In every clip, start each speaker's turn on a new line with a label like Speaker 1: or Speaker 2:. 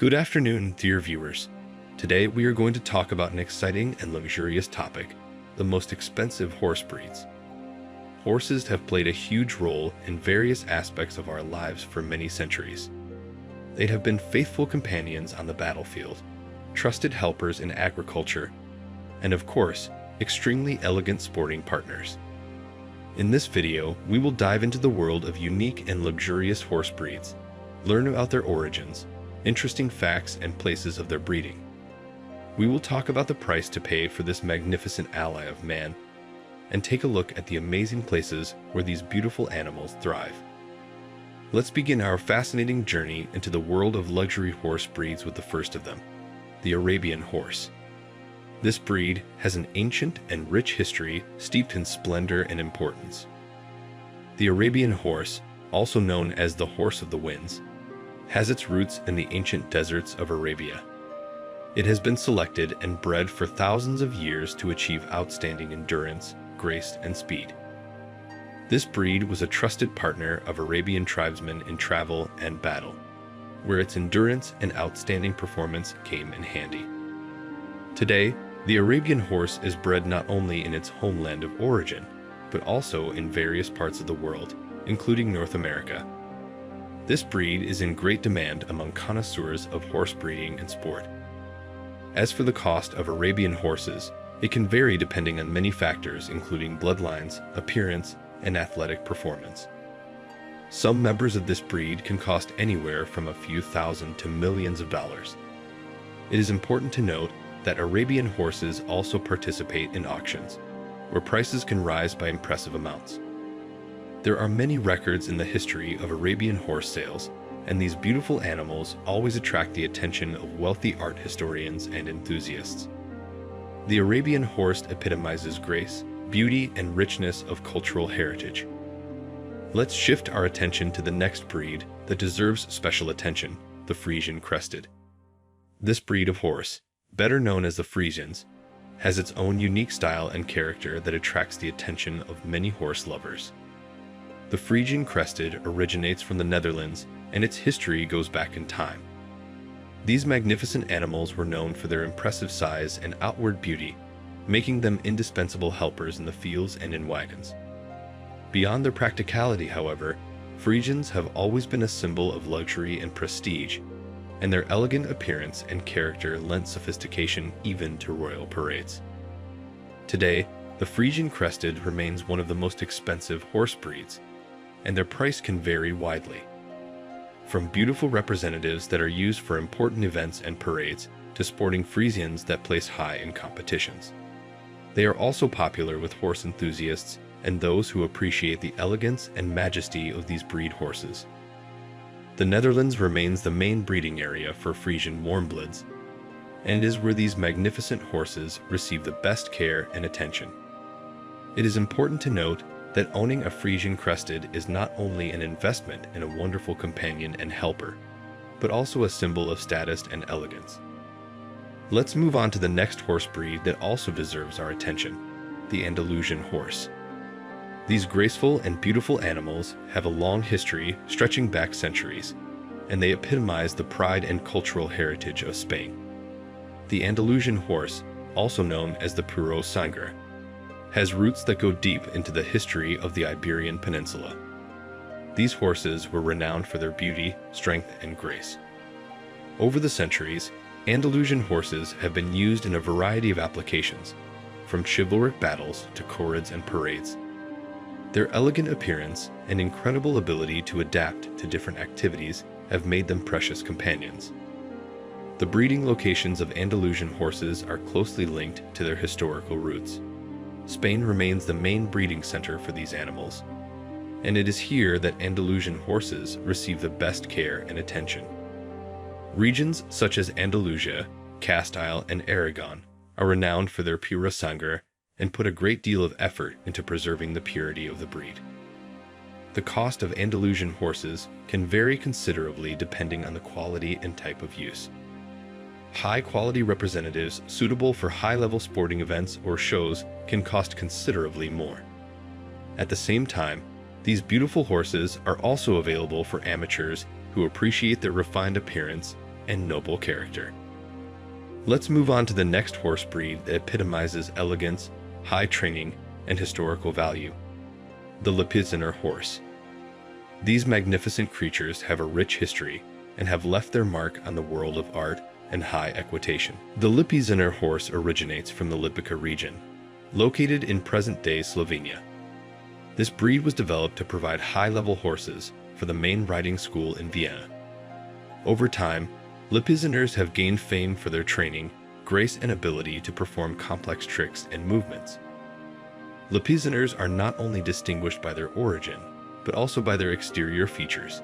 Speaker 1: Good afternoon, dear viewers. Today we are going to talk about an exciting and luxurious topic, the most expensive horse breeds. Horses have played a huge role in various aspects of our lives for many centuries. They have been faithful companions on the battlefield, trusted helpers in agriculture, and of course, extremely elegant sporting partners. In this video, we will dive into the world of unique and luxurious horse breeds, learn about their origins, interesting facts and places of their breeding. We will talk about the price to pay for this magnificent ally of man, and take a look at the amazing places where these beautiful animals thrive. Let's begin our fascinating journey into the world of luxury horse breeds with the first of them, the Arabian horse. This breed has an ancient and rich history steeped in splendor and importance. The Arabian horse, also known as the horse of the winds, has its roots in the ancient deserts of Arabia. It has been selected and bred for thousands of years to achieve outstanding endurance, grace, and speed. This breed was a trusted partner of Arabian tribesmen in travel and battle, where its endurance and outstanding performance came in handy. Today, the Arabian horse is bred not only in its homeland of origin, but also in various parts of the world, including North America. This breed is in great demand among connoisseurs of horse breeding and sport. As for the cost of Arabian horses, it can vary depending on many factors including bloodlines, appearance, and athletic performance. Some members of this breed can cost anywhere from a few thousand to millions of dollars. It is important to note that Arabian horses also participate in auctions, where prices can rise by impressive amounts. There are many records in the history of Arabian horse sales, and these beautiful animals always attract the attention of wealthy art historians and enthusiasts. The Arabian horse epitomizes grace, beauty, and richness of cultural heritage. Let's shift our attention to the next breed that deserves special attention, the Frisian crested. This breed of horse, better known as the Frisians, has its own unique style and character that attracts the attention of many horse lovers. The Frisian crested originates from the Netherlands, and its history goes back in time. These magnificent animals were known for their impressive size and outward beauty, making them indispensable helpers in the fields and in wagons. Beyond their practicality, however, Frisians have always been a symbol of luxury and prestige, and their elegant appearance and character lent sophistication even to royal parades. Today, the Frisian crested remains one of the most expensive horse breeds, and their price can vary widely. From beautiful representatives that are used for important events and parades to sporting Frisians that place high in competitions. They are also popular with horse enthusiasts and those who appreciate the elegance and majesty of these breed horses. The Netherlands remains the main breeding area for Frisian warmbloods, and it is where these magnificent horses receive the best care and attention. It is important to note that owning a Frisian crested is not only an investment in a wonderful companion and helper, but also a symbol of status and elegance. Let's move on to the next horse breed that also deserves our attention, the Andalusian horse. These graceful and beautiful animals have a long history stretching back centuries, and they epitomize the pride and cultural heritage of Spain. The Andalusian horse, also known as the Puro Sangre, has roots that go deep into the history of the Iberian Peninsula. These horses were renowned for their beauty, strength, and grace. Over the centuries, Andalusian horses have been used in a variety of applications, from chivalric battles to corridas and parades. Their elegant appearance and incredible ability to adapt to different activities have made them precious companions. The breeding locations of Andalusian horses are closely linked to their historical roots. Spain remains the main breeding center for these animals, and it is here that Andalusian horses receive the best care and attention. Regions such as Andalusia, Castile, and Aragon are renowned for their Pura Sangre and put a great deal of effort into preserving the purity of the breed. The cost of Andalusian horses can vary considerably depending on the quality and type of use. High-quality representatives suitable for high-level sporting events or shows can cost considerably more. At the same time, these beautiful horses are also available for amateurs who appreciate their refined appearance and noble character. Let's move on to the next horse breed that epitomizes elegance, high training, and historical value: the Lepizzaner horse. These magnificent creatures have a rich history and have left their mark on the world of art and high equitation. The Lepizzaner horse originates from the Lipica region, located in present-day Slovenia. This breed was developed to provide high-level horses for the main riding school in Vienna. Over time, Lepizzaners have gained fame for their training, grace, and ability to perform complex tricks and movements. Lepizzaners are not only distinguished by their origin, but also by their exterior features.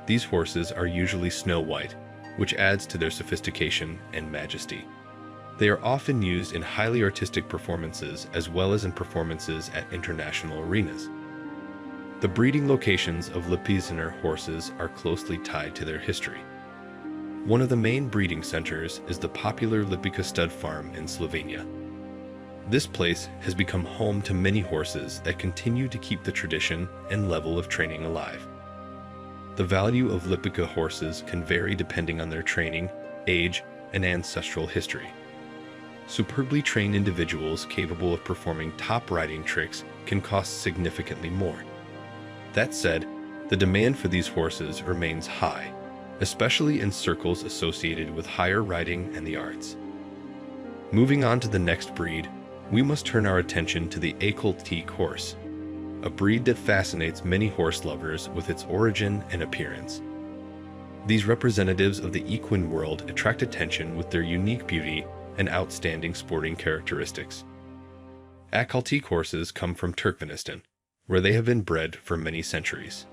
Speaker 1: These horses are usually snow white, which adds to their sophistication and majesty. They are often used in highly artistic performances as well as in performances at international arenas. The breeding locations of Lepizzaner horses are closely tied to their history. One of the main breeding centers is the popular Lipica stud farm in Slovenia. This place has become home to many horses that continue to keep the tradition and level of training alive. The value of Lipica horses can vary depending on their training, age, and ancestral history. Superbly trained individuals capable of performing top riding tricks can cost significantly more. That said, the demand for these horses remains high, especially in circles associated with higher riding and the arts. Moving on to the next breed, we must turn our attention to the Écoltique horse, a breed that fascinates many horse lovers with its origin and appearance. These representatives of the equine world attract attention with their unique beauty and outstanding sporting characteristics. Écoltique horses come from Turkmenistan, where they have been bred for many centuries.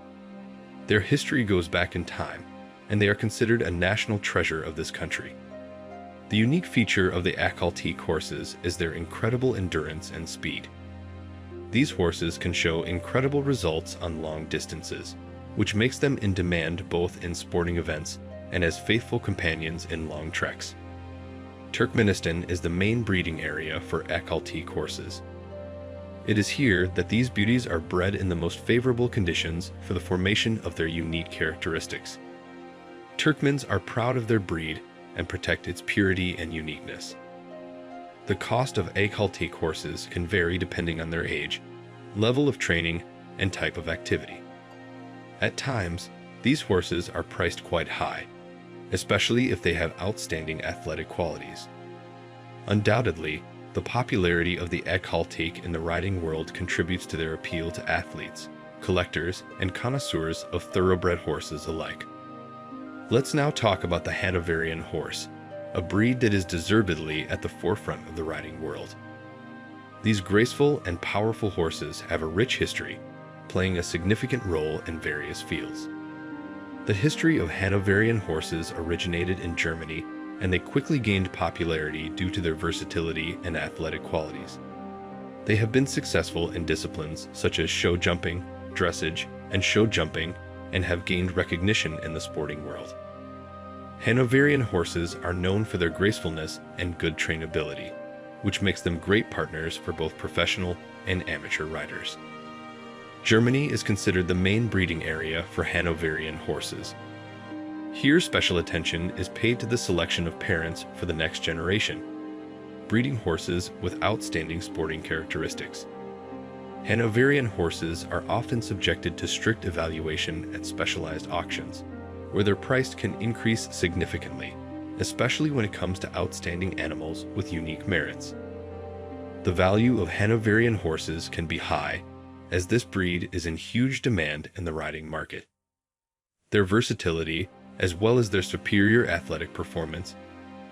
Speaker 1: Their history goes back in time, and they are considered a national treasure of this country. The unique feature of the Écoltique horses is their incredible endurance and speed. These horses can show incredible results on long distances, which makes them in demand both in sporting events and as faithful companions in long treks. Turkmenistan is the main breeding area for Écoltique horses. It is here that these beauties are bred in the most favorable conditions for the formation of their unique characteristics. Turkmens are proud of their breed and protect its purity and uniqueness. The cost of Écoltique horses can vary depending on their age, level of training, and type of activity. At times, these horses are priced quite high, especially if they have outstanding athletic qualities. Undoubtedly, the popularity of the Écoltique in the riding world contributes to their appeal to athletes, collectors, and connoisseurs of thoroughbred horses alike. Let's now talk about the Hanoverian horse, a breed that is deservedly at the forefront of the riding world. These graceful and powerful horses have a rich history, playing a significant role in various fields. The history of Hanoverian horses originated in Germany, and they quickly gained popularity due to their versatility and athletic qualities. They have been successful in disciplines such as show jumping, dressage, and show jumping, and have gained recognition in the sporting world. Hanoverian horses are known for their gracefulness and good trainability, which makes them great partners for both professional and amateur riders. Germany is considered the main breeding area for Hanoverian horses. Here, special attention is paid to the selection of parents for the next generation, breeding horses with outstanding sporting characteristics. Hanoverian horses are often subjected to strict evaluation at specialized auctions, where their price can increase significantly, especially when it comes to outstanding animals with unique merits. The value of Hanoverian horses can be high, as this breed is in huge demand in the riding market. Their versatility, as well as their superior athletic performance,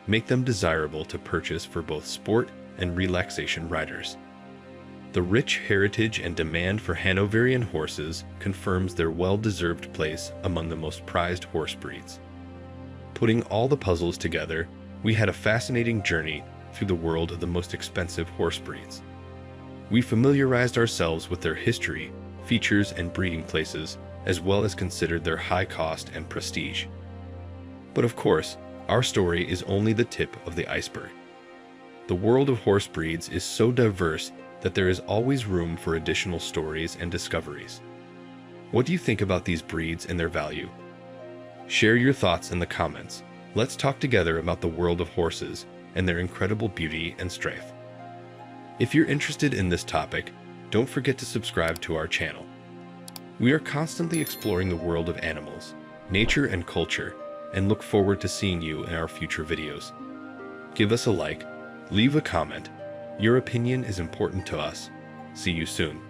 Speaker 1: make them desirable to purchase for both sport and relaxation riders. The rich heritage and demand for Hanoverian horses confirms their well-deserved place among the most prized horse breeds. Putting all the puzzles together, we had a fascinating journey through the world of the most expensive horse breeds. We familiarized ourselves with their history, features, and breeding places, as well as considered their high cost and prestige. But of course, our story is only the tip of the iceberg. The world of horse breeds is so diverse that there is always room for additional stories and discoveries. What do you think about these breeds and their value? Share your thoughts in the comments, Let's talk together about the world of horses and their incredible beauty and strength. If you're interested in this topic, don't forget to subscribe to our channel. We are constantly exploring the world of animals, nature, and culture, and look forward to seeing you in our future videos. Give us a like, leave a comment. Your opinion is important to us. See you soon.